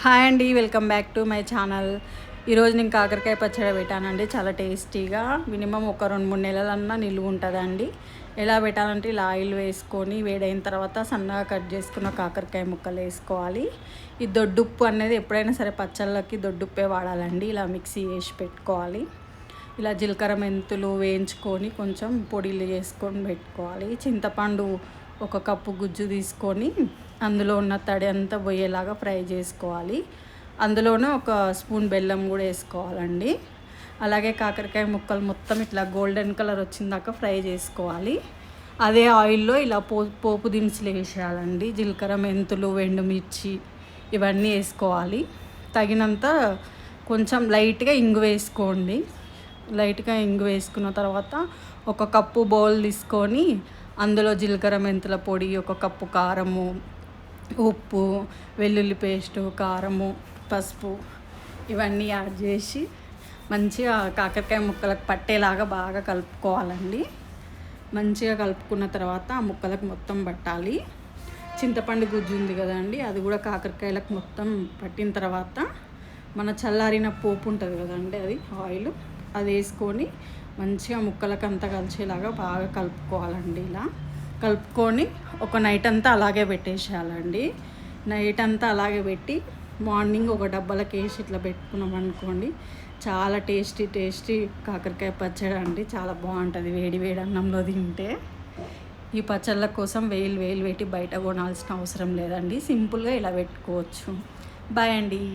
Hi అండి, welcome back to my channel. ఈరోజు నేను కాకరకాయ పచ్చడి పెట్టానండి. చాలా టేస్టీగా, మినిమం ఒక 2-3 నెలలన్నా నిలువ ఉంటుందండి. ఎలా పెట్టాలంటే ఇలా ఆయిల్ వేసుకొని వేడైన తర్వాత సన్నగా కట్ చేసుకున్న కాకరకాయ ముక్కలు వేసుకోవాలి. ఈ దొడ్డుప్పు అనేది ఎప్పుడైనా సరే పచ్చళ్ళకి దొడ్డుప్పే వాడాలండి. ఇలా మిక్సీ వేసి పెట్టుకోవాలి. ఇలా జీలకర్ర మెంతులు వేయించుకొని కొంచెం పొడిలు చేసుకొని పెట్టుకోవాలి. చింతపండు 1 కప్పు గుజ్జు తీసుకొని అందులో ఉన్న తడి అంతా పోయేలాగా ఫ్రై చేసుకోవాలి. అందులోనే 1 స్పూన్ బెల్లం కూడా వేసుకోవాలండి. అలాగే కాకరకాయ ముక్కలు మొత్తం ఇట్లా గోల్డెన్ కలర్ వచ్చిందాక ఫ్రై చేసుకోవాలి. అదే ఆయిల్లో ఇలా పోపు దినుసులు వేసేయాలండి. జీలకర్ర మెంతులు ఎండుమిర్చి ఇవన్నీ వేసుకోవాలి. తగినంత కొంచెం లైట్గా ఇంగు వేసుకోండి. లైట్గా ఇంగు వేసుకున్న తర్వాత 1 కప్పు బౌల్ తీసుకొని అందులో జీలకర్ర మెంతుల పొడి, 1 కప్పు కారము, ఉప్పు, వెల్లుల్లి పేస్టు, కారము, పసుపు ఇవన్నీ యాడ్ చేసి మంచిగా కాకరకాయ ముక్కలకు పట్టేలాగా బాగా కలుపుకోవాలండి. మంచిగా కలుపుకున్న తర్వాత ఆ ముక్కలకు మొత్తం పట్టాలి. చింతపండు గుజ్జు ఉంది కదండి, అది కూడా కాకరకాయలకు మొత్తం పట్టిన తర్వాత మన చల్లారిన పోపు ఉంటుంది కదండి, అది ఆయిల్ అది వేసుకొని మంచిగా ముక్కలకు అంతా కలిసేలాగా బాగా కలుపుకోవాలండి. ఇలా కలుపుకొని ఒక నైట్ అంతా అలాగే పెట్టేసేయాలండి. నైట్ అంతా అలాగే పెట్టి మార్నింగ్ ఒక డబ్బాలకు వేసి ఇట్లా పెట్టుకున్నాం అనుకోండి, చాలా టేస్టీ కాకరకాయ పచ్చడి అండి. చాలా బాగుంటుంది వేడి వేడి అన్నంలో తింటే. ఈ పచ్చళ్ళ కోసం వేలు పెట్టి బయట కొనాల్సిన అవసరం లేదండి. సింపుల్గా ఇలా పెట్టుకోవచ్చు. బాయ్ అండి.